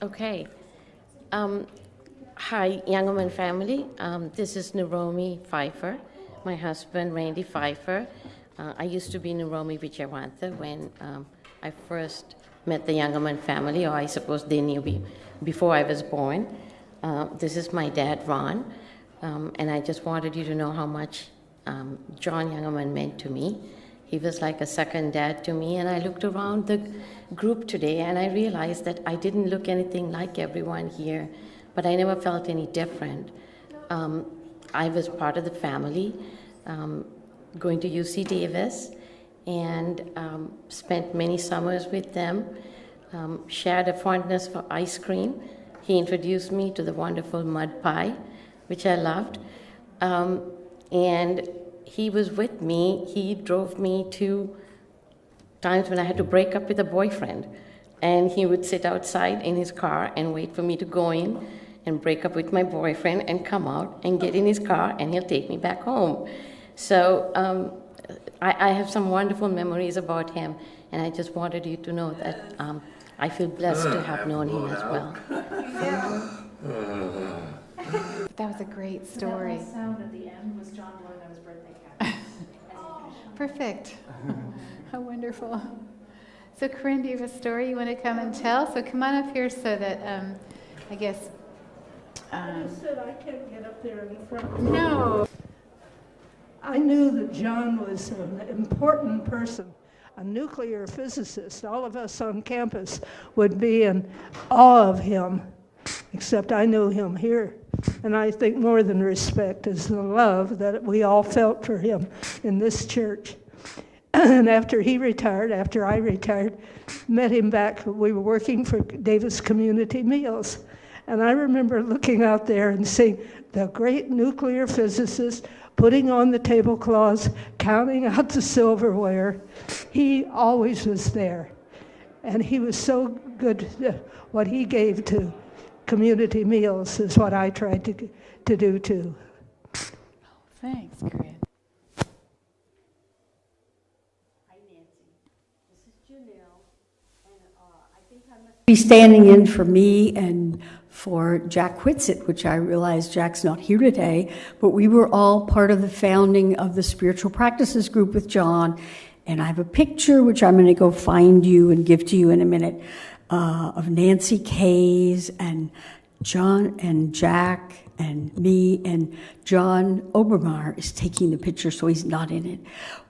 Okay. Um, Hi, Young Woman family. This is Naromi Pfeiffer, my husband, Randy Pfeiffer. I used to be Naromi Vijayawantha when I first met the Young Woman family, or I suppose they knew me before I was born. This is my dad, Ron, and I just wanted you to know how much John Youngerman meant to me. He was like a second dad to me, and I looked around the group today and I realized that I didn't look anything like everyone here, but I never felt any different. I was part of the family, going to UC Davis, and spent many summers with them, shared a fondness for ice cream. He introduced me to the wonderful mud pie, which I loved. And he was with me. He drove me to times when I had to break up with a boyfriend. And he would sit outside in his car and wait for me to go in and break up with my boyfriend and come out and get in his car, and he'll take me back home. So I have some wonderful memories about him, and I just wanted you to know that I feel blessed to have known him as well. That was a great story. That sound at the end was John blowing on his birthday cake. Perfect. How wonderful. So Corinne, do you have a story you want to come and tell? So come on up here so that, I guess... I just said I can't get up there in the front. No. I knew that John was an important person, a nuclear physicist. All of us on campus would be in awe of him, except I knew him here. And I think more than respect is the love that we all felt for him in this church. And after I retired, met him back. We were working for Davis Community Meals. And I remember looking out there and seeing the great nuclear physicist putting on the tablecloths, counting out the silverware. He always was there. And he was so good. What he gave to community meals is what I tried to do too. Thanks, Corinne. Hi, Nancy. This is Janelle. And I think I must be standing in for me and for Jack Whitsitt, which I realize Jack's not here today, but we were all part of the founding of the Spiritual Practices Group with John, and I have a picture, which I'm going to go find you and give to you in a minute, of Nancy Kays and John and Jack and me, and John Obermeyer is taking the picture, so he's not in it.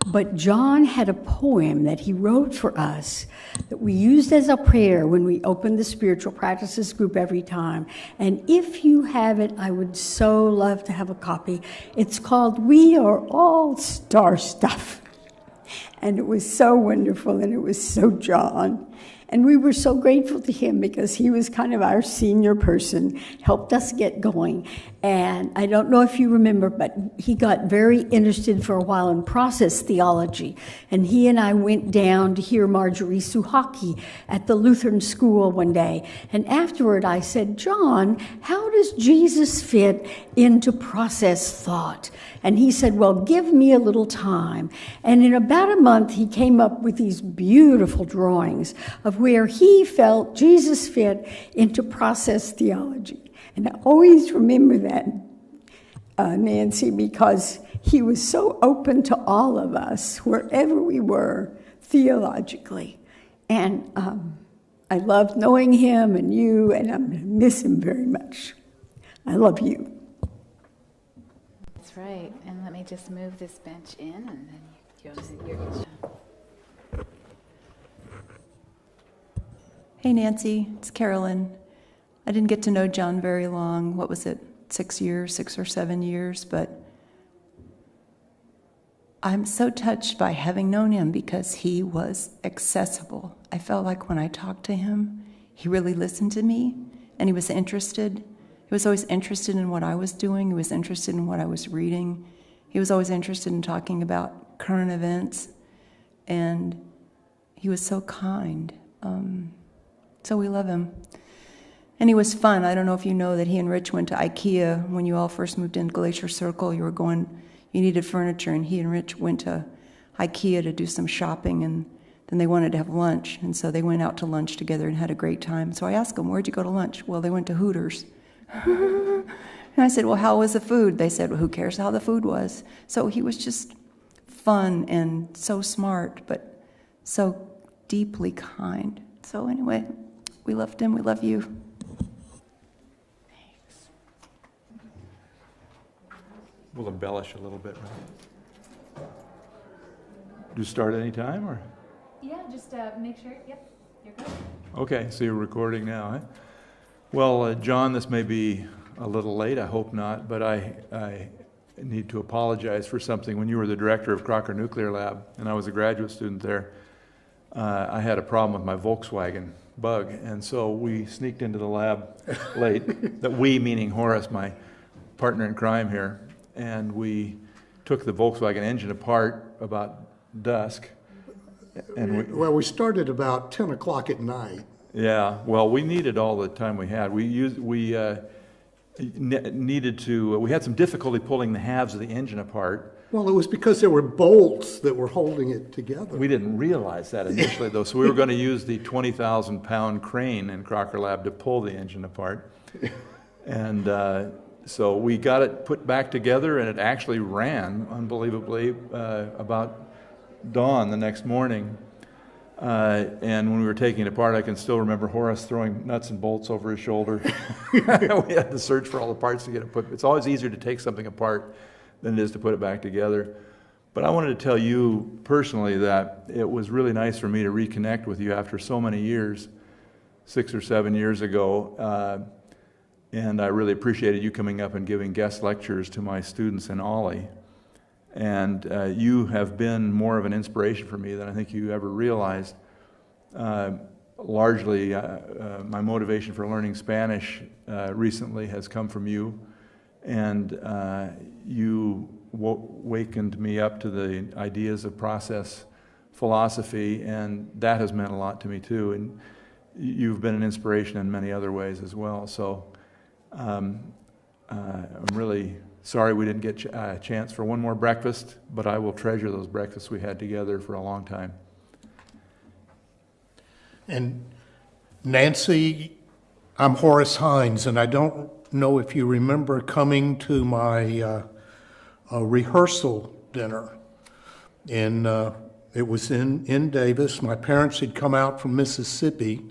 But John had a poem that he wrote for us that we used as a prayer when we opened the Spiritual Practices Group every time. And if you have it, I would so love to have a copy. It's called "We Are All Star Stuff." And it was so wonderful, and it was so John. And we were so grateful to him because he was kind of our senior person, helped us get going. And I don't know if you remember, but he got very interested for a while in process theology. And he and I went down to hear Marjorie Suhaki at the Lutheran school one day. And afterward I said, "John, how does Jesus fit into process thought?" And he said, "Well, give me a little time." And in about a month, he came up with these beautiful drawings of where he felt Jesus fit into process theology. And I always remember that, Nancy, because he was so open to all of us, wherever we were, theologically. And I loved knowing him and you, and I'm going to miss him very much. I love you. That's right. And let me just move this bench in, and then you'll see your Hey, Nancy, it's Carolyn. I didn't get to know John very long. What was it, 6 or 7 years? But I'm so touched by having known him because he was accessible. I felt like when I talked to him, he really listened to me, and he was interested. He was always interested in what I was doing. He was interested in what I was reading. He was always interested in talking about current events, and he was so kind. So we love him. And he was fun. I don't know if you know that he and Rich went to IKEA when you all first moved in Glacier Circle. You needed furniture, and he and Rich went to IKEA to do some shopping, and then they wanted to have lunch, and so they went out to lunch together and had a great time. So I asked them, where'd you go to lunch? Well, they went to Hooters. And I said, well, how was the food? They said, well, who cares how the food was? So he was just fun and so smart, but so deeply kind. So anyway, we loved him. We love you. Thanks. We'll embellish a little bit, right? Do you start any time, or? Yeah, just make sure, yep, you're good. Okay, so you're recording now, eh? Well, John, this may be a little late, I hope not, but I need to apologize for something. When you were the director of Crocker Nuclear Lab, and I was a graduate student there, I had a problem with my Volkswagen Bug, and so we sneaked into the lab late, that we meaning Horace, my partner in crime here, and we took the Volkswagen engine apart about dusk. And we started about 10 o'clock at night. Yeah, well, we needed all the time we had. We had some difficulty pulling the halves of the engine apart. Well, it was because there were bolts that were holding it together. We didn't realize that initially, though, so we were going to use the 20,000-pound crane in Crocker Lab to pull the engine apart. And so we got it put back together, and it actually ran, unbelievably, about dawn the next morning. And when we were taking it apart, I can still remember Horace throwing nuts and bolts over his shoulder. We had to search for all the parts to get it put. It's always easier to take something apart than it is to put it back together. But I wanted to tell you personally that it was really nice for me to reconnect with you after so many years, 6 or 7 years ago. And I really appreciated you coming up and giving guest lectures to my students in Ollie. And you have been more of an inspiration for me than I think you ever realized. Largely, my motivation for learning Spanish recently has come from you, and you wakened me up to the ideas of process philosophy, and that has meant a lot to me too. And you've been an inspiration in many other ways as well. So I'm really sorry we didn't get a chance for one more breakfast, but I will treasure those breakfasts we had together for a long time. And Nancy, I'm Horace Hines, and I don't know if you remember coming to my rehearsal dinner. And it was in Davis. My parents had come out from Mississippi,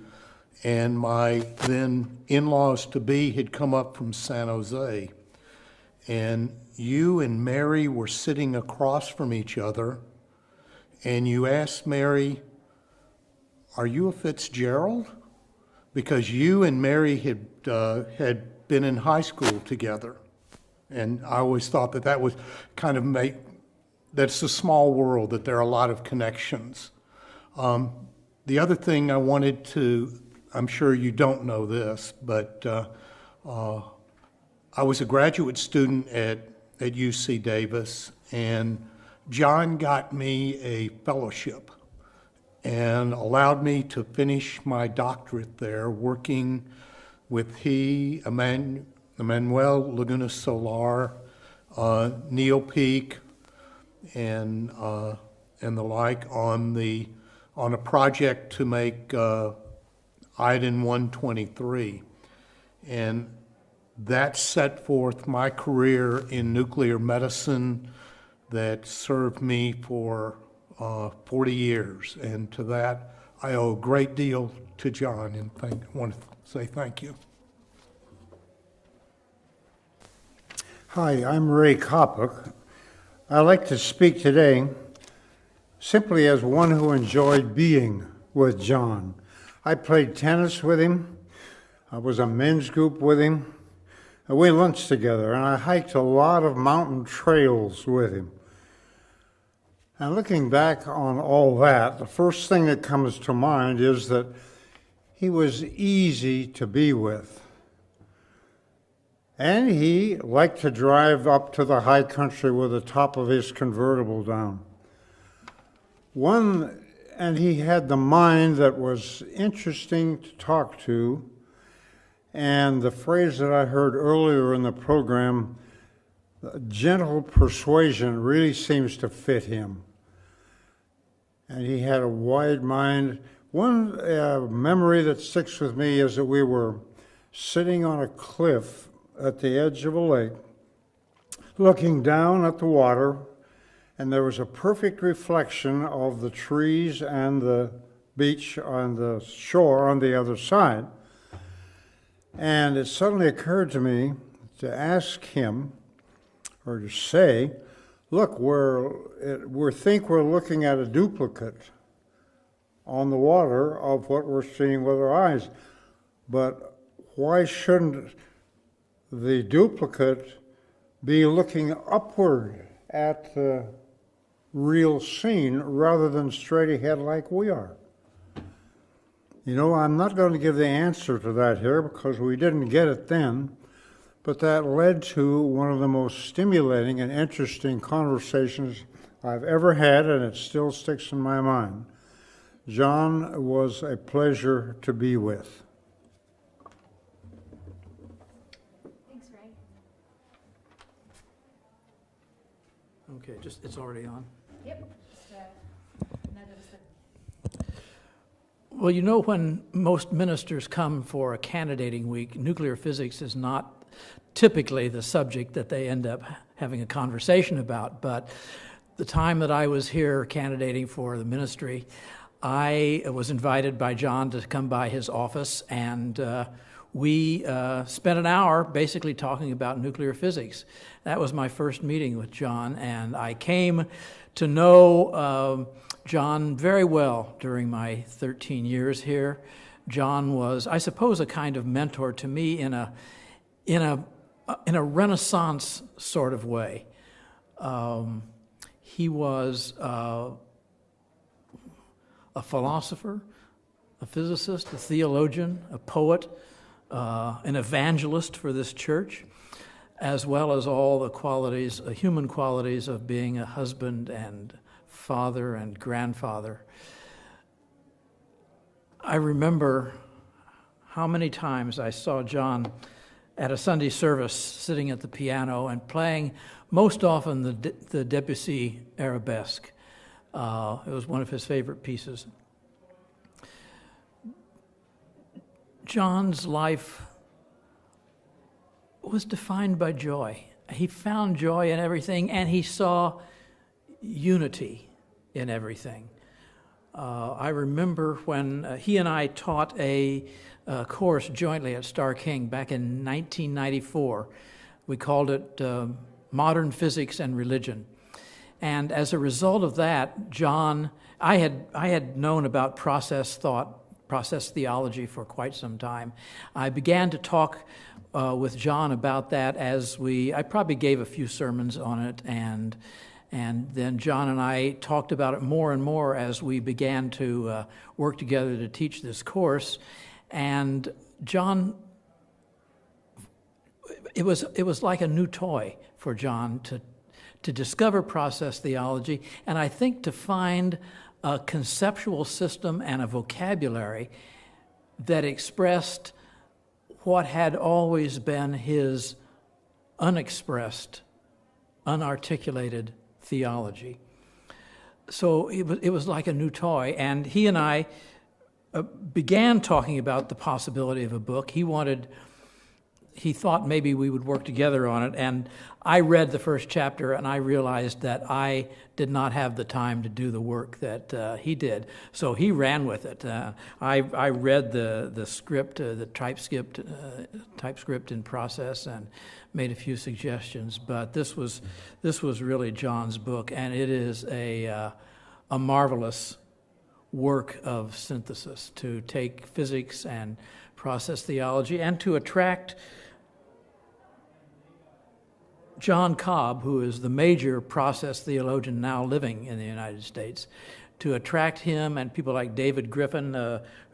and my then in-laws-to-be had come up from San Jose. And you and Mary were sitting across from each other, and you asked Mary, "Are you a Fitzgerald?" Because you and Mary had been in high school together. And I always thought that was kind of that's a small world, that there are a lot of connections. The other thing I wanted to, I'm sure you don't know this, but I was a graduate student at UC Davis, and John got me a fellowship and allowed me to finish my doctorate there, working with Emmanuel Laguna Solar, Neil Peak, and the like on a project to make iodine 123, and that set forth my career in nuclear medicine that served me for 40 years. And to that, I owe a great deal to John, and I want to say thank you. Hi, I'm Ray Kopuk. I'd like to speak today simply as one who enjoyed being with John. I played tennis with him. I was a men's group with him. We lunched together, and I hiked a lot of mountain trails with him. And looking back on all that, the first thing that comes to mind is that he was easy to be with. And he liked to drive up to the high country with the top of his convertible down. And he had the mind that was interesting to talk to. And the phrase that I heard earlier in the program, gentle persuasion, really seems to fit him. and he had a wide mind. One memory that sticks with me is that we were sitting on a cliff at the edge of a lake, looking down at the water, and there was a perfect reflection of the trees and the beach on the shore on the other side. And it suddenly occurred to me to ask him, or to say, look, we think we're looking at a duplicate on the water of what we're seeing with our eyes. But why shouldn't the duplicate be looking upward at the real scene rather than straight ahead like we are? You know, I'm not going to give the answer to that here because we didn't get it then, but that led to one of the most stimulating and interesting conversations I've ever had, and it still sticks in my mind. John was a pleasure to be with. Thanks, Ray. Okay, it's already on. Yep. Just, another step. Well, you know, when most ministers come for a candidating week, nuclear physics is not typically the subject that they end up having a conversation about. But the time that I was here candidating for the ministry, I was invited by John to come by his office, and we spent an hour basically talking about nuclear physics. That was my first meeting with John, and I came to know John very well during my 13 years here. John was, I suppose, a kind of mentor to me in a Renaissance sort of way. He was a philosopher, a physicist, a theologian, a poet, an evangelist for this church, as well as all the qualities, human qualities of being a husband and father and grandfather. I remember how many times I saw John at a Sunday service sitting at the piano and playing most often the Debussy Arabesque. It was one of his favorite pieces. John's life was defined by joy. He found joy in everything, and he saw unity in everything. I remember when he and I taught a course jointly at Starr King back in 1994. We called it Modern Physics and Religion. And as a result of that, John, I had known about process theology for quite some time. I began to talk with John about that I probably gave a few sermons on it, and then John and I talked about it more and more as we began to work together to teach this course. And John, it was like a new toy for John to discover process theology, and I think to find a conceptual system and a vocabulary that expressed what had always been his unexpressed, unarticulated theology. So it was like a new toy, and he and I began talking about the possibility of a book. He thought maybe we would work together on it, and I read the first chapter, and I realized that I did not have the time to do the work that he did. So he ran with it. I read the script, the typescript in process, and made a few suggestions. But this was really John's book, and it is a marvelous work of synthesis to take physics and process theology and to attract John Cobb, who is the major process theologian now living in the United States, to attract him and people like David Griffin,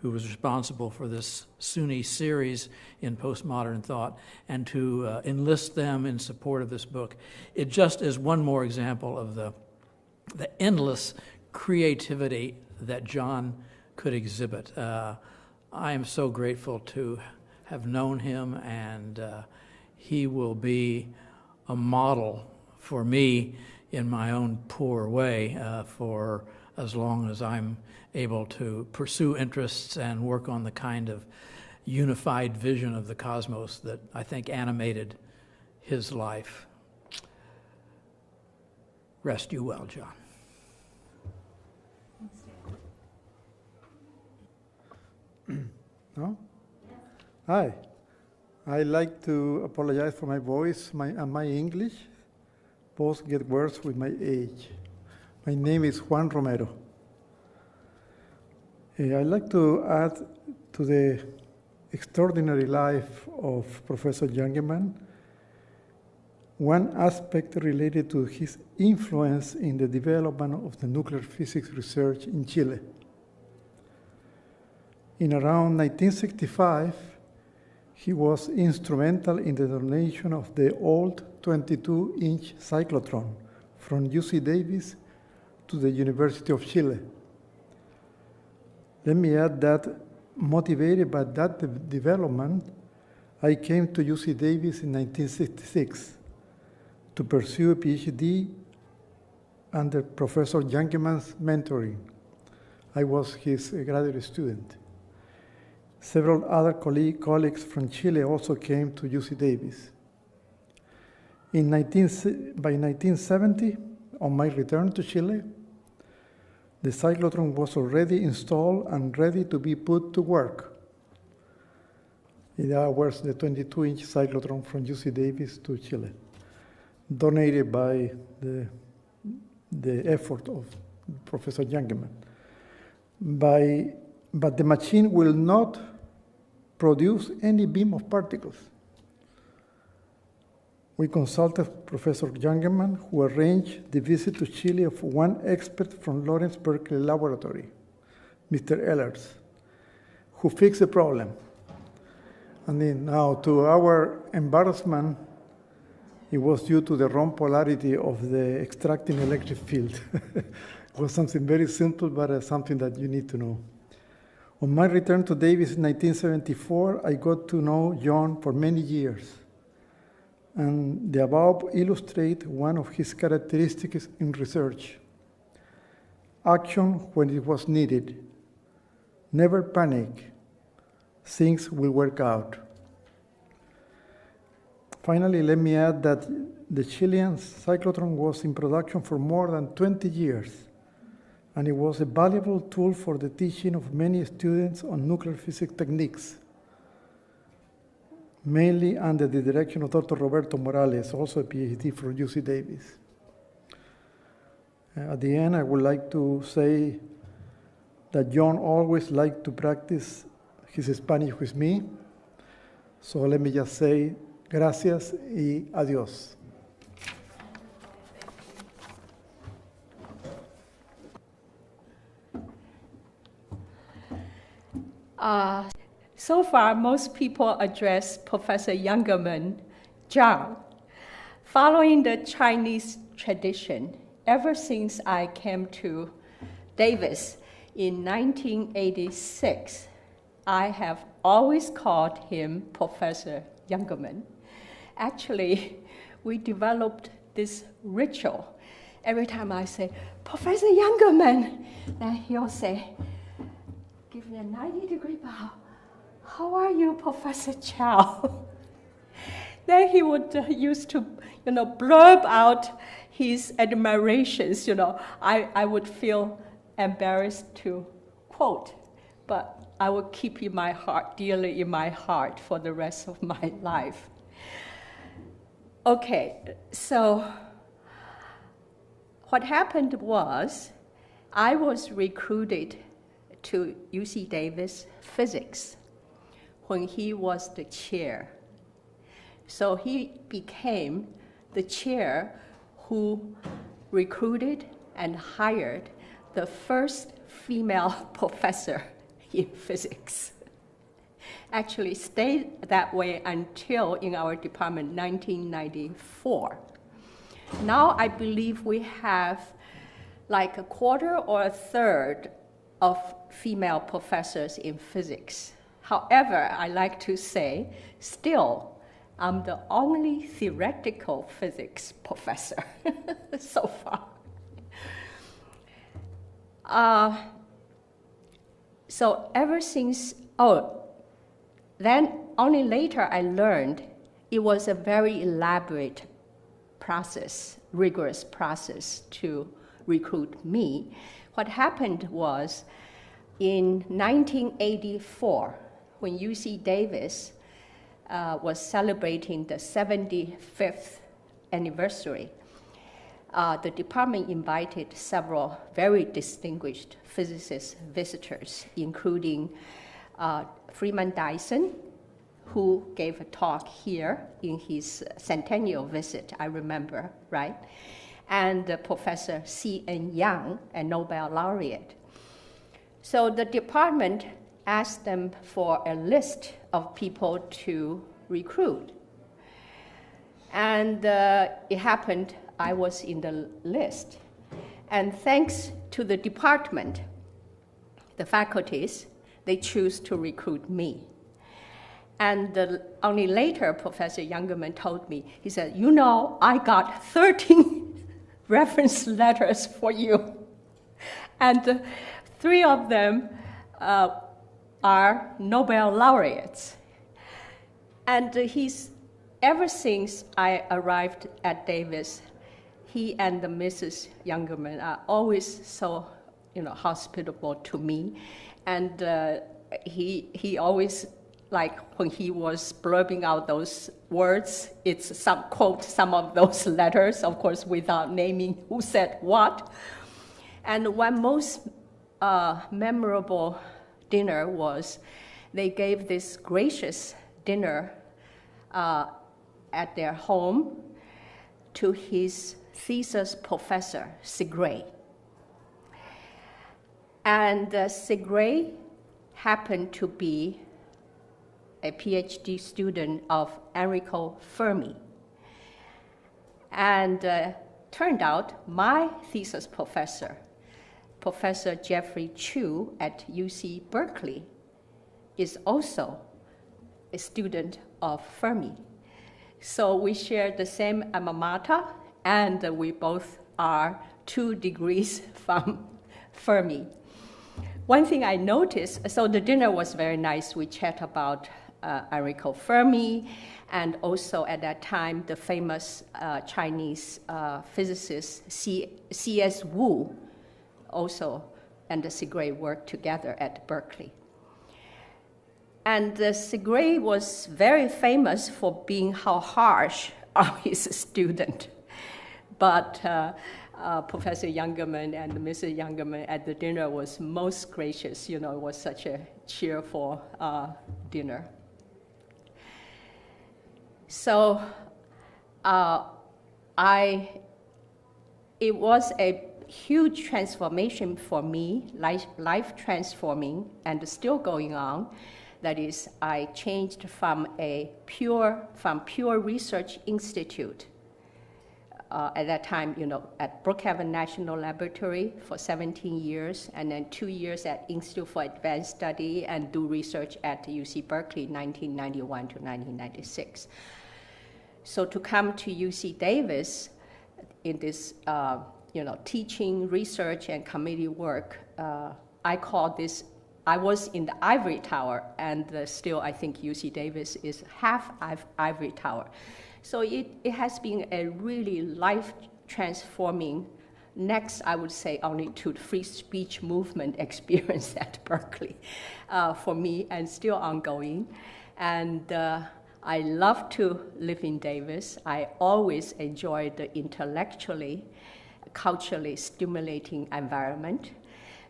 who was responsible for this SUNY series in postmodern thought, and to enlist them in support of this book. It just is one more example of the endless creativity that John could exhibit. I am so grateful to have known him, and he will be a model for me in my own poor way for as long as I'm able to pursue interests and work on the kind of unified vision of the cosmos that I think animated his life. Rest you well, John. No? Hi. I like to apologize for my voice and my English. Both get worse with my age. My name is Juan Romero. I'd like to add to the extraordinary life of Professor Youngerman one aspect related to his influence in the development of the nuclear physics research in Chile. In around 1965, he was instrumental in the donation of the old 22-inch cyclotron from UC Davis to the University of Chile. Let me add that, motivated by that development, I came to UC Davis in 1966 to pursue a PhD under Professor Youngerman's mentoring. I was his graduate student. Several other colleagues from Chile also came to UC Davis. By 1970, on my return to Chile, the cyclotron was already installed and ready to be put to work. That was the 22-inch cyclotron from UC Davis to Chile, donated by the effort of Professor Youngerman. But the machine will not produce any beam of particles. We consulted Professor Youngerman, who arranged the visit to Chile of one expert from Lawrence Berkeley Laboratory, Mr. Ehlers, who fixed the problem. And then now, to our embarrassment, it was due to the wrong polarity of the extracting electric field. It was something very simple, but something that you need to know. On my return to Davis in 1974, I got to know John for many years. And the above illustrate one of his characteristics in research. Action when it was needed. Never panic. Things will work out. Finally, let me add that the Chilean cyclotron was in production for more than 20 years, and it was a valuable tool for the teaching of many students on nuclear physics techniques, mainly under the direction of Dr. Roberto Morales, also a PhD from UC Davis. At the end, I would like to say that John always liked to practice his Spanish with me, so let me just say, gracias y adiós. So far, most people address Professor Youngerman, John. Following the Chinese tradition, ever since I came to Davis in 1986, I have always called him Professor Youngerman. Actually, we developed this ritual. Every time I say, Professor Youngerman, then he'll say, give me a 90-degree bow. How are you, Professor Chow? Then he would used to, blurb out his admirations. I would feel embarrassed to quote, but I would keep in my heart, dearly in my heart for the rest of my life. Okay, so what happened was I was recruited to UC Davis physics when he was the chair. So he became the chair who recruited and hired the first female professor in physics. Actually stayed that way until in our department 1994. Now I believe we have like a quarter or a third of female professors in physics. However, I like to say, still, I'm the only theoretical physics professor so far. So ever since, then only later I learned it was a very elaborate process, rigorous process to recruit me. What happened was in 1984, when UC Davis was celebrating the 75th anniversary, the department invited several very distinguished physicist visitors, including Freeman Dyson, who gave a talk here in his centennial visit, I remember, right? And Professor C.N. Yang, a Nobel laureate. So the department asked them for a list of people to recruit. And it happened I was in the list. And thanks to the department, the faculties, they choose to recruit me. And only later, Professor Youngerman told me, he said, you know, I got 13 reference letters for you. And 3 of them are Nobel laureates. And ever since I arrived at Davis, he and Mrs. Youngerman are always so, hospitable to me. And he always, like when he was blurbing out those words, it's quote some of those letters, of course, without naming who said what. And one most memorable dinner was they gave this gracious dinner at their home to his thesis professor, Segre. And Segre happened to be a PhD student of Enrico Fermi. And turned out my thesis professor, Professor Jeffrey Chu at UC Berkeley, is also a student of Fermi. So we share the same alma mater, and we both are 2 degrees from Fermi. One thing I noticed, so the dinner was very nice. We chat about Enrico Fermi, and also at that time, the famous Chinese physicist C.S. Wu also and Segre worked together at Berkeley. And Segre was very famous for being how harsh on his student. But Professor Youngerman and Mrs. Youngerman at the dinner was most gracious. It was such a cheerful dinner. So it was a huge transformation for me, life transforming, and still going on. That is, I changed from pure research institute. At that time, at Brookhaven National Laboratory for 17 years, and then 2 years at Institute for Advanced Study and do research at UC Berkeley, 1991 to 1996. So to come to UC Davis in this, teaching, research, and committee work, I call this, I was in the ivory tower, and still I think UC Davis is half ivory tower. So it has been a really life-transforming, next I would say only to the free speech movement experience at Berkeley for me, and still ongoing. And I love to live in Davis. I always enjoy the intellectually, culturally stimulating environment.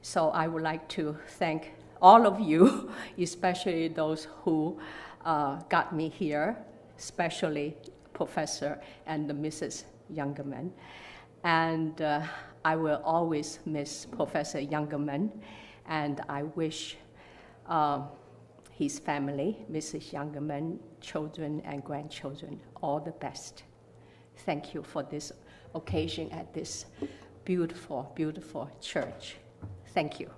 So I would like to thank all of you, especially those who got me here, especially Professor and Mrs. Youngerman. And I will always miss Professor Youngerman, and I wish his family, Mrs. Youngerman, children and grandchildren, all the best. Thank you for this occasion at this beautiful, beautiful church. Thank you.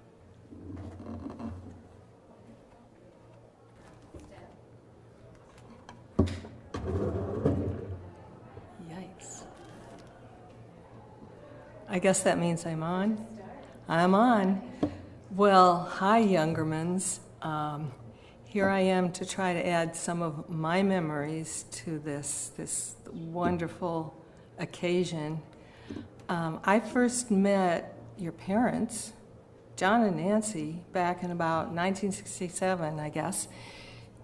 Yikes. I guess that means I'm on. I'm on. Well, hi, Youngermans. Here I am to try to add some of my memories to this wonderful occasion. I first met your parents, John and Nancy, back in about 1967, I guess,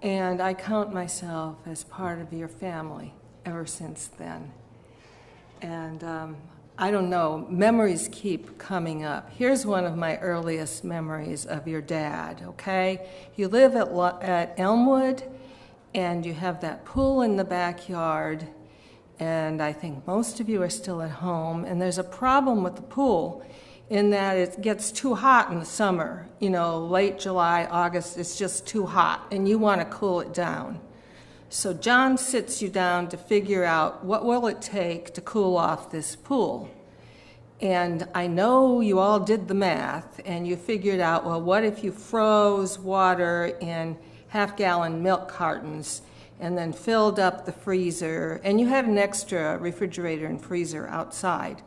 and I count myself as part of your family ever since then. And I don't know, memories keep coming up. Here's one of my earliest memories of your dad, okay? You live at Elmwood, and you have that pool in the backyard, and I think most of you are still at home, and there's a problem with the pool in that it gets too hot in the summer. You know, late July, August, it's just too hot, and you want to cool it down. So John sits you down to figure out what will it take to cool off this pool. And I know you all did the math, and you figured out, well, what if you froze water in half-gallon milk cartons and then filled up the freezer, and you had an extra refrigerator and freezer outside.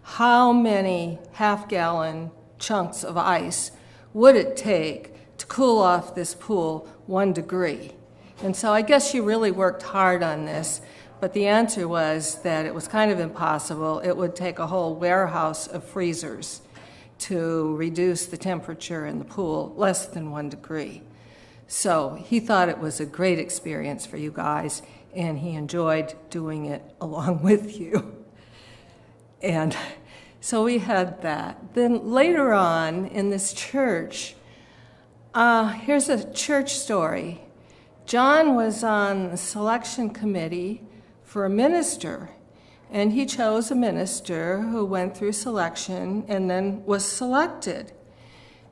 How many half-gallon chunks of ice would it take to cool off this pool 1 degree? And so I guess you really worked hard on this, but the answer was that it was kind of impossible. It would take a whole warehouse of freezers to reduce the temperature in the pool less than 1 degree. So he thought it was a great experience for you guys, and he enjoyed doing it along with you. And so we had that. Then later on in this church, here's a church story. John was on the selection committee for a minister, and he chose a minister who went through selection and then was selected.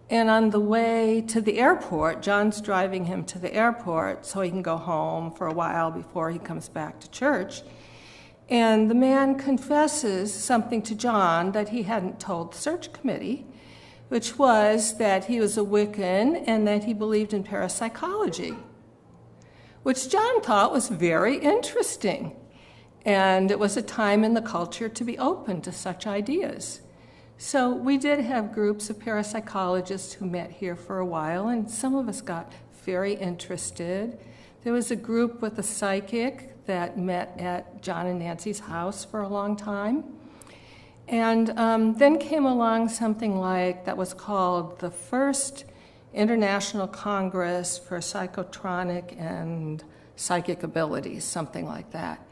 And on the way to the airport, John's driving him to the airport so he can go home for a while before he comes back to church. And the man confesses something to John that he hadn't told the search committee, which was that he was a Wiccan and that he believed in parapsychology, which John thought was very interesting. And it was a time in the culture to be open to such ideas. So we did have groups of parapsychologists who met here for a while, and some of us got very interested. There was a group with a psychic that met at John and Nancy's house for a long time. And then came along something like that was called the First International Congress for Psychotronic and Psychic Abilities, something like that.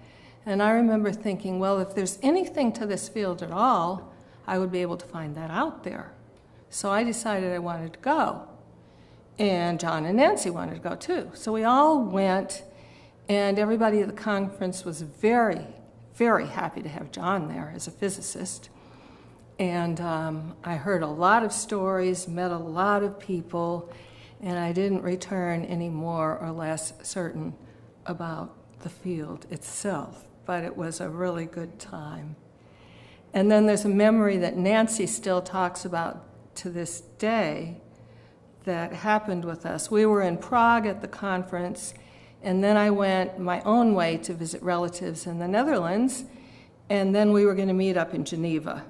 And I remember thinking, well, if there's anything to this field at all, I would be able to find that out there. So I decided I wanted to go. And John and Nancy wanted to go too. So we all went, and everybody at the conference was very, very happy to have John there as a physicist. And I heard a lot of stories, met a lot of people, and I didn't return any more or less certain about the field itself, but it was a really good time. And then there's a memory that Nancy still talks about to this day that happened with us. We were in Prague at the conference, and then I went my own way to visit relatives in the Netherlands, and then we were going to meet up in Geneva.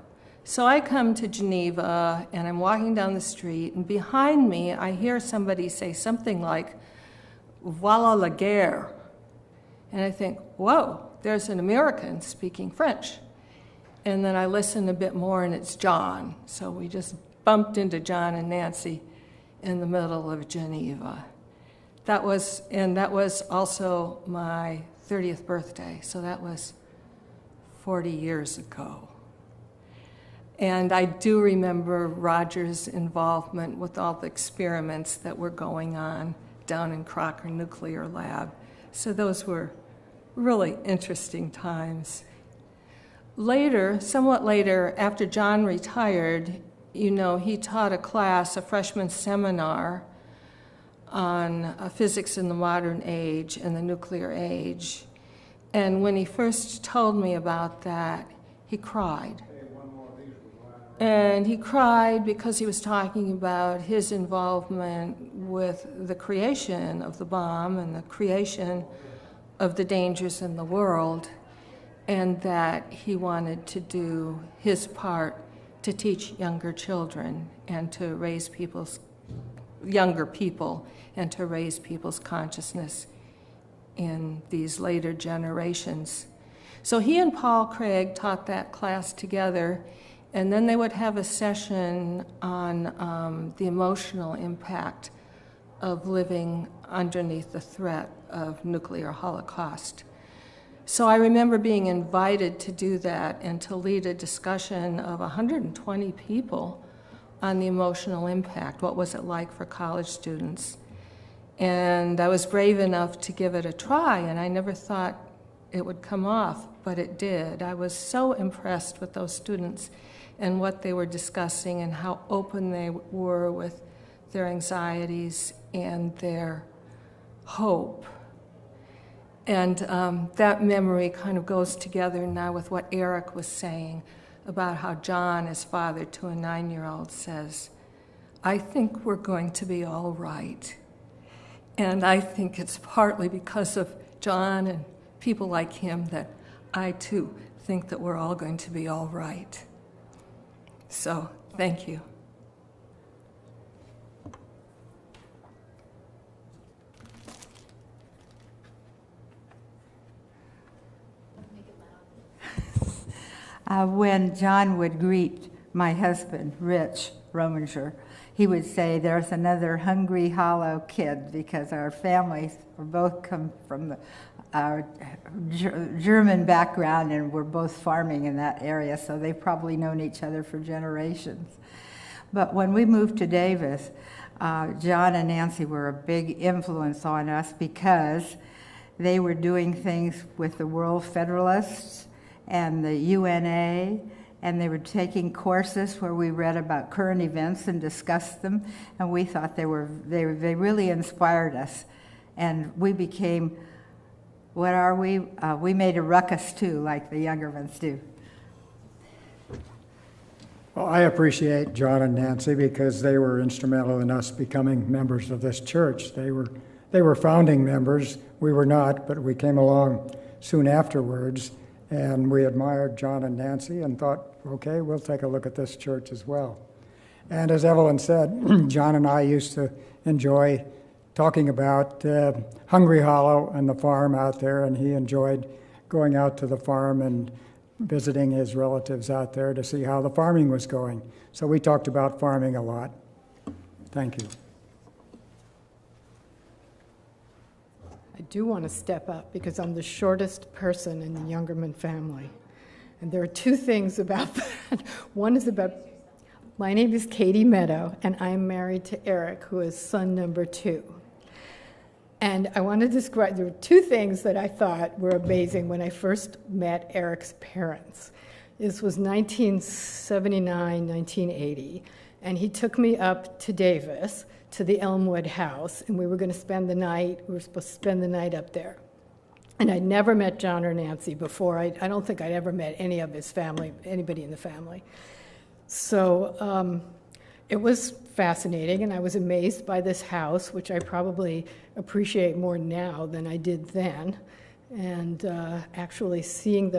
So I come to Geneva, and I'm walking down the street, and behind me I hear somebody say something like, "Voilà la guerre." And I think, whoa, there's an American speaking French. And then I listen a bit more, and it's John. So we just bumped into John and Nancy in the middle of Geneva. That was also my 30th birthday, so that was 40 years ago. And I do remember Roger's involvement with all the experiments that were going on down in Crocker Nuclear Lab. So those were really interesting times. Later, somewhat later, after John retired, he taught a class, a freshman seminar on physics in the modern age and the nuclear age. And when he first told me about that, he cried. And he cried because he was talking about his involvement with the creation of the bomb and the creation of the dangers in the world, and that he wanted to do his part to teach younger children and to raise younger people and to raise people's consciousness in these later generations. So he and Paul Craig taught that class together, and then they would have a session on the emotional impact of living underneath the threat of nuclear holocaust. So I remember being invited to do that and to lead a discussion of 120 people on the emotional impact. What was it like for college students? And I was brave enough to give it a try, and I never thought it would come off, but it did. I was so impressed with those students and what they were discussing and how open they were with their anxieties and their hope. And that memory kind of goes together now with what Eric was saying about how John, as father to a 9-year-old, says, "I think we're going to be all right." And I think it's partly because of John and people like him that I, too, think that we're all going to be all right. So, thank you. When John would greet my husband, Rich Rominger, he would say, "There's another Hungry Hollow kid," because our families both come from our German background, and we're both farming in that area, so they've probably known each other for generations. But when we moved to Davis, John and Nancy were a big influence on us because they were doing things with the World Federalists and the UNA, and they were taking courses where we read about current events and discussed them, and we thought they really inspired us. And we became, what are we? We made a ruckus too, like the younger ones do. Well, I appreciate John and Nancy because they were instrumental in us becoming members of this church. They were founding members. We were not, but we came along soon afterwards. And we admired John and Nancy and thought, okay, we'll take a look at this church as well. And as Evelyn said, John and I used to enjoy talking about Hungry Hollow and the farm out there, and he enjoyed going out to the farm and visiting his relatives out there to see how the farming was going. So we talked about farming a lot. Thank you. I do want to step up because I'm the shortest person in the Youngerman family. And there are two things about that. One is about, my name is Katie Meadow, and I'm married to Eric, who is son number 2. And I want to describe, there were two things that I thought were amazing when I first met Eric's parents. This was 1979, 1980, and he took me up to Davis, to the Elmwood house, and we were going to spend the night, we were supposed to spend the night up there. And I'd never met John or Nancy before. I don't think I'd ever met any of his family, anybody in the family. So it was fascinating, and I was amazed by this house, which I probably appreciate more now than I did then. And actually seeing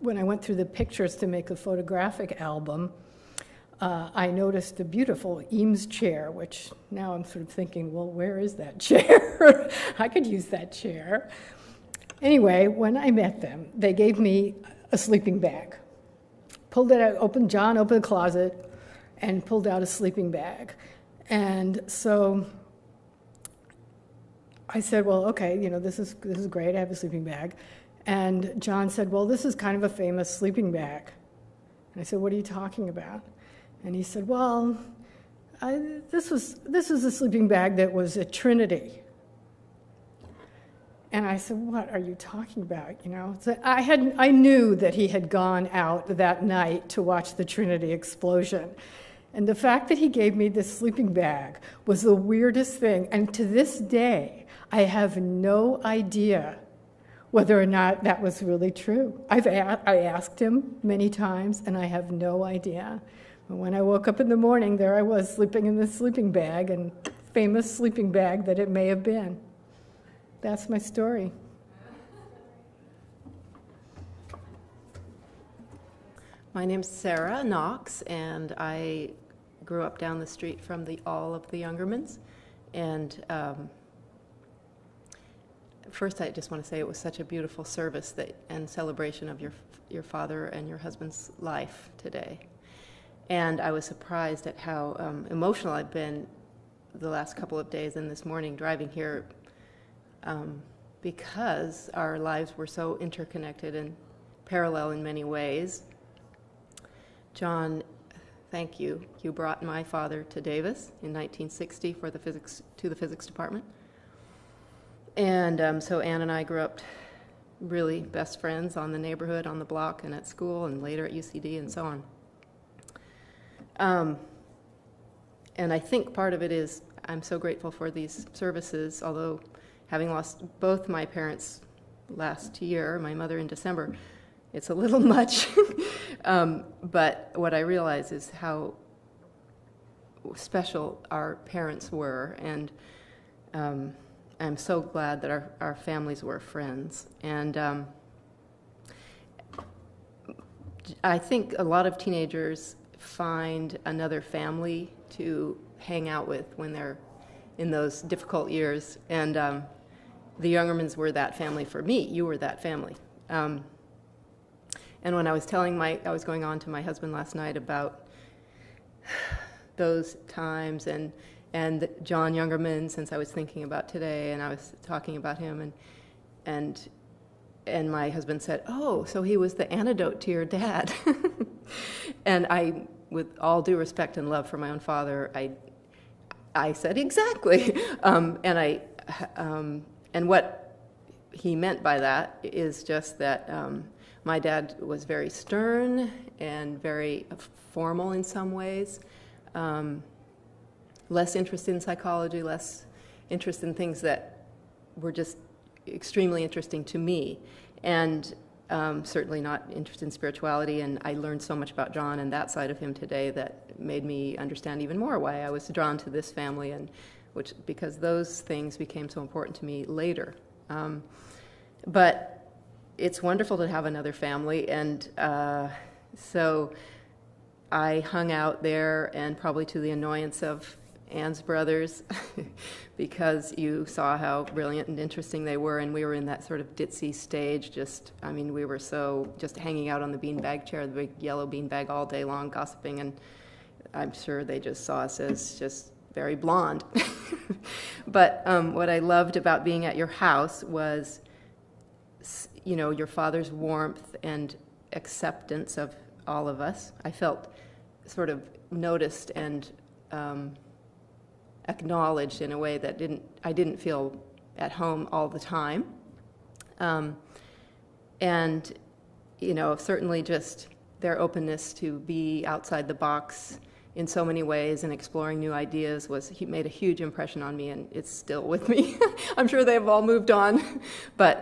when I went through the pictures to make a photographic album, I noticed a beautiful Eames chair, which now I'm sort of thinking, well, where is that chair? I could use that chair. Anyway, when I met them, they gave me a sleeping bag. Pulled it out, John opened the closet and pulled out a sleeping bag. And so I said, well, okay, this is great, I have a sleeping bag. And John said, well, this is kind of a famous sleeping bag. And I said, what are you talking about? And he said, well, this was a sleeping bag that was at Trinity. And I said, what are you talking about? So I knew that he had gone out that night to watch the Trinity explosion. And the fact that he gave me this sleeping bag was the weirdest thing. And to this day, I have no idea whether or not that was really true. I asked him many times, and I have no idea. But when I woke up in the morning, there I was sleeping in this sleeping bag, and famous sleeping bag that it may have been. That's my My name's Sarah Knox, and I grew up down the street from all of the Youngermans. And first, I just want to say it was such a beautiful service and celebration of your father and your husband's life today. And I was surprised at how emotional I've been the last couple of days and this morning driving here, because our lives were so interconnected and parallel in many ways. John, thank you. You brought my father to Davis in 1960 to the physics department. And so Ann and I grew up really best friends on the neighborhood, on the block, and at school, and later at UCD, and so on. And I think part of it is I'm so grateful for these services, although having lost both my parents last year, my mother in December, it's a little much. But what I realize is how special our parents were, and I'm so glad that our families were friends. And I think a lot of teenagers find another family to hang out with when they're in those difficult years. And the Youngermans were that family for me. You were that family. And when I was I was going on to my husband last night about those times and John Youngerman, since I was thinking about today, and I was talking about him, and my husband said, "Oh, so he was the antidote to your dad." And I, with all due respect and love for my own father, I said exactly, and what he meant by that is just that my dad was very stern and very formal in some ways. Less interested in psychology, less interest in things that were just extremely interesting to me, and certainly not interested in spirituality. And I learned so much about John and that side of him today that made me understand even more why I was drawn to this family, and because those things became so important to me later. But it's wonderful to have another family, and so I hung out there, and probably to the annoyance of Ann's brothers, because you saw how brilliant and interesting they were, and we were in that sort of ditzy stage, we were so just hanging out on the beanbag chair, the big yellow beanbag, all day long, gossiping, and I'm sure they just saw us as just very blonde. But what I loved about being at your house was, your father's warmth and acceptance of all of us. I felt sort of noticed and acknowledged in a way that I didn't feel at home all the time. And certainly just their openness to be outside the box in so many ways and exploring new ideas made a huge impression on me, and it's still with me. I'm sure they've all moved on, but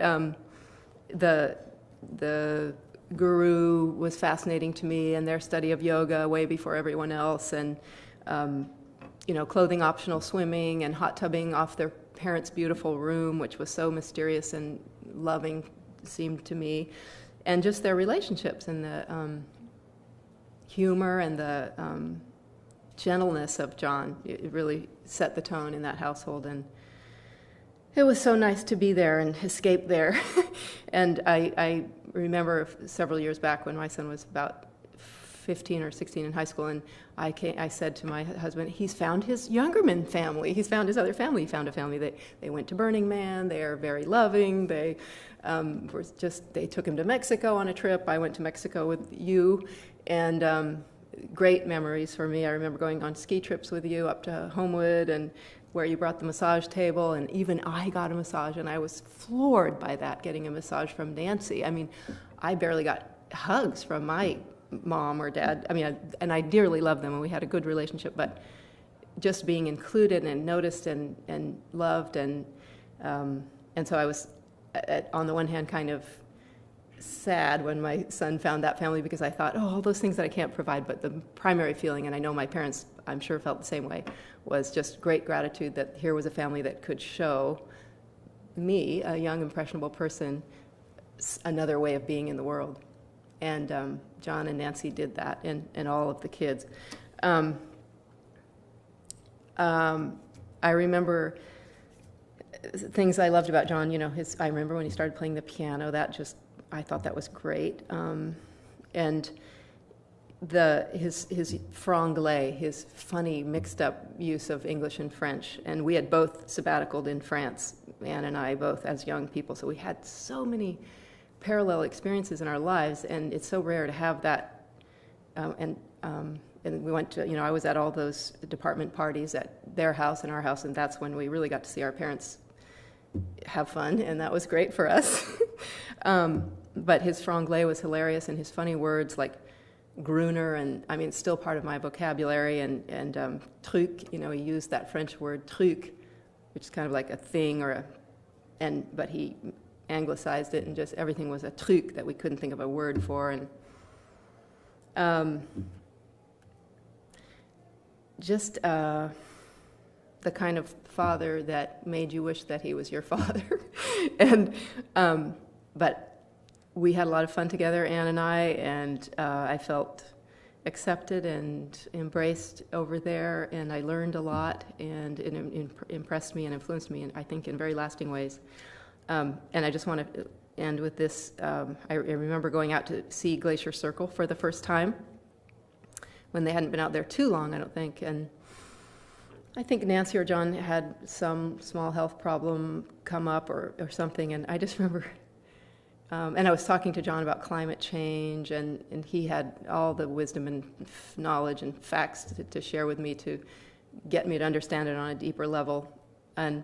the guru was fascinating to me, and their study of yoga way before everyone else, and clothing optional swimming and hot tubbing off their parents' beautiful room, which was so mysterious and loving, seemed to me, and just their relationships and the humor and the gentleness of John. It really set the tone in that household, and it was so nice to be there and escape there. And I remember several years back when my son was about 15 or 16 in high school, and I said to my husband, he's found his Youngerman family. He's found his other family. He found a family that they went to Burning Man. They are very loving. They they took him to Mexico on a trip. I went to Mexico with you, and great memories for me. I remember going on ski trips with you up to Homewood, and where you brought the massage table, and even I got a massage, and I was floored by that, getting a massage from Nancy. I barely got hugs from my mom or dad. And I dearly love them, and we had a good relationship, but just being included and noticed and loved, and so I was, on the one hand, kind of sad when my son found that family, because I thought, all those things that I can't provide, but the primary feeling, and I know my parents, I'm sure, felt the same way, was just great gratitude that here was a family that could show me, a young, impressionable person, another way of being in the world. And John and Nancy did that, and all of the kids. I remember things I loved about John. I remember when he started playing the piano. I thought that was great. And his franglais, his funny mixed-up use of English and French. And we had both sabbaticaled in France, Anne and I, both as young people. So we had so many parallel experiences in our lives, and it's so rare to have that. And we went to, I was at all those department parties at their house and our house, and that's when we really got to see our parents have fun, and that was great for us. But his franglais was hilarious, and his funny words like Gruner, and it's still part of my vocabulary, and truc, he used that French word truc, which is kind of like a thing but he anglicized it, and just everything was a truc that we couldn't think of a word for, and just the kind of father that made you wish that he was your father. And but we had a lot of fun together, Anne and I felt accepted and embraced over there, and I learned a lot, and it impressed me and influenced me, I think, in very lasting ways. And I just want to end with this. I remember going out to see Glacier Circle for the first time when they hadn't been out there too long, I don't think. And I think Nancy or John had some small health problem come up or something, and I just remember, and I was talking to John about climate change, and he had all the wisdom and knowledge and facts to share with me to get me to understand it on a deeper level. And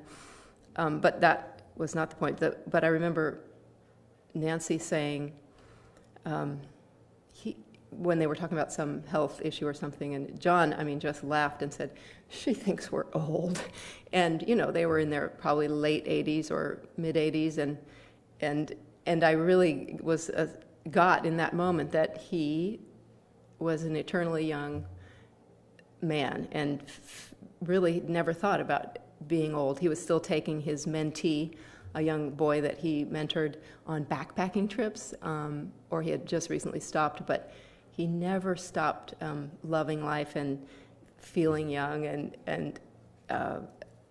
but that was not the point. But I remember Nancy saying, when they were talking about some health issue or something, and John, just laughed and said, "She thinks we're old." And, they were in their probably late 80s or mid 80s, and I really got in that moment that he was an eternally young man and really never thought about being old. He was still taking his mentee, a young boy that he mentored, on backpacking trips, or he had just recently stopped, but he never stopped loving life and feeling young. And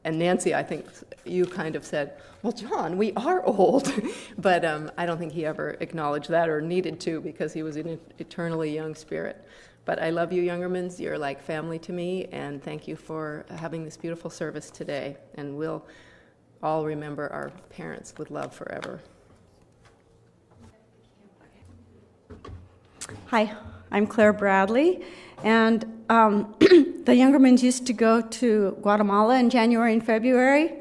Nancy, I think you kind of said, "Well, John, we are old," but I don't think he ever acknowledged that or needed to, because he was an eternally young spirit. But I love you, Youngermans. You're like family to me, and thank you for having this beautiful service today. And we'll all remember our parents with love forever. Hi, I'm Claire Bradley, and the Youngermans used to go to Guatemala in January and February,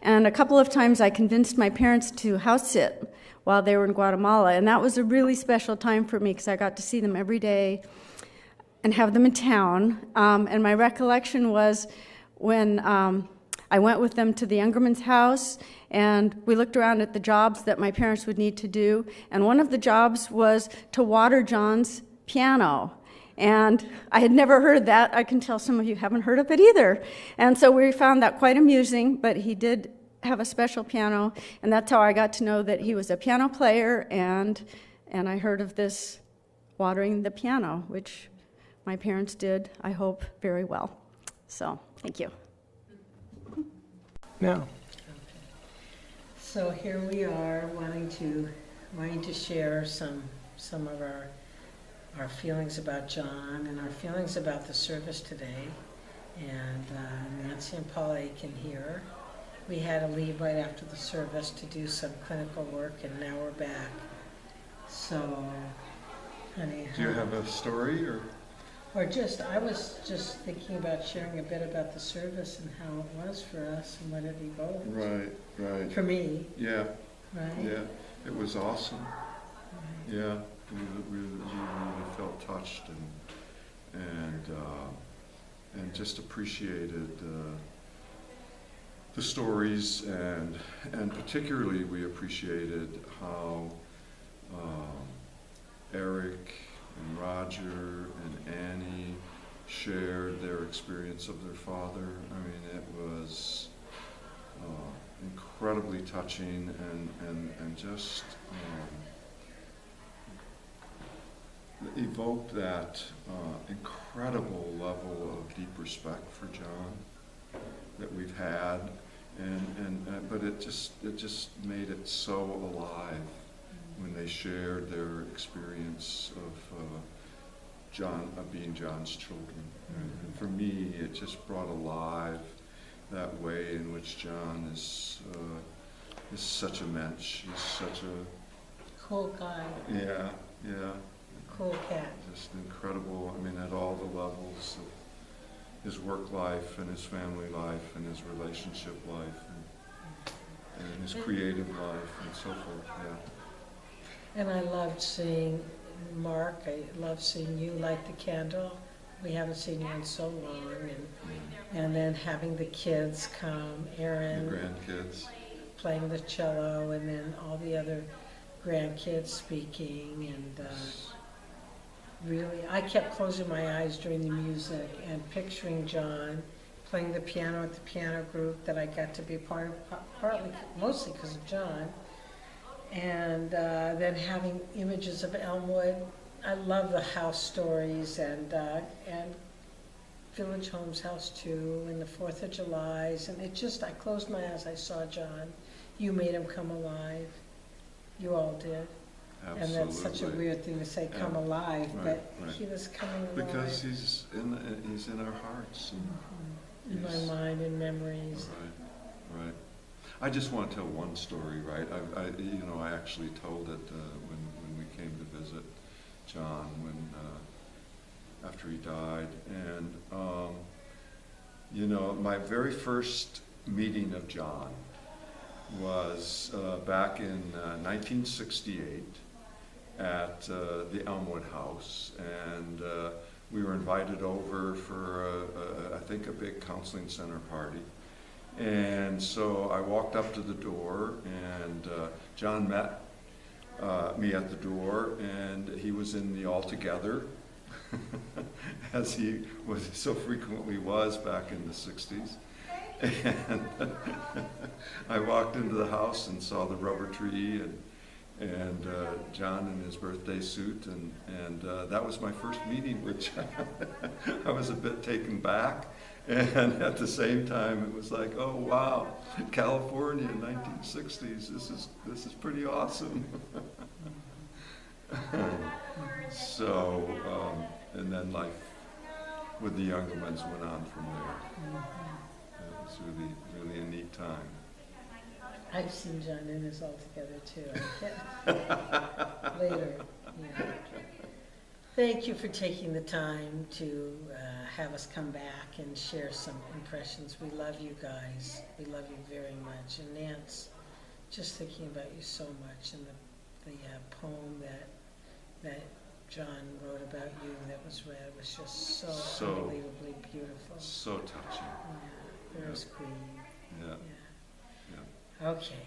and a couple of times I convinced my parents to house sit while they were in Guatemala, and that was a really special time for me because I got to see them every day and have them in town. And my recollection was when I went with them to the Youngerman's house, and we looked around at the jobs that my parents would need to do, and one of the jobs was to water John's piano. And I had never heard that. I can tell some of you haven't heard of it either. And so we found that quite amusing, but he did have a special piano, and that's how I got to know that he was a piano player, and I heard of this watering the piano, which my parents did, I hope, very well. So, thank you. No. So here we are wanting to share some of our feelings about John and our feelings about the service today. And Nancy and Paul Aiken here. We had to leave right after the service to do some clinical work, and now we're back. So, honey, do you have a story or? Or I was just thinking about sharing a bit about the service and how it was for us and what it evoked. Right. For me. Yeah. Right. Yeah. It was awesome. Right. Yeah. We really felt touched and just appreciated the stories, and particularly we appreciated how Eric and Roger and Annie shared their experience of their father. It was incredibly touching and just evoked that incredible level of deep respect for John that we've had, but it just made it so alive when they shared their experience of John, of being John's children. And for me, it just brought alive that way in which John is such a mensch. He's such a cool guy. Yeah. Cool cat. Just incredible. I mean, at all the levels of his work life and his family life and his relationship life and his creative life and so forth. Yeah. And I loved seeing Mark. I love seeing you light the candle. We haven't seen you in so long, and then having the kids come, Aaron, the grandkids, playing the cello, and then all the other grandkids speaking, and really, I kept closing my eyes during the music and picturing John playing the piano with the piano group that I got to be part of, mostly because of John, and then having images of Elmwood. I love the house stories and Village Homes House too, and the 4th of July's, and it just, I closed my eyes, I saw John. You made him come alive. You all did. Absolutely. And that's such a weird thing to say, come alive, but he was coming alive. Because he's in our hearts. And in my mind and memories. Right. I just want to tell one story, right? I actually told it when we came to visit John after he died, and my very first meeting of John was back in 1968 at the Elmwood House, and we were invited over for I think a big counseling center party. And so I walked up to the door, and John met me at the door, and he was in the Altogether, as he so frequently was back in the 60s. And I walked into the house and saw the rubber tree and John in his birthday suit, and that was my first meeting with John. I was a bit taken back. And at the same time, it was like, oh wow, California, 1960s. This is pretty awesome. So, and then life with the Youngermans went on from there. It was really a neat time. I've seen John in his Altogether too. Later. Yeah. Thank you for taking the time to have us come back and share some impressions. We love you guys. We love you very much. And Nance, just thinking about you so much, and the poem that John wrote about you that was read was just so unbelievably beautiful. So touching. Yeah, Queen. Yeah. Okay.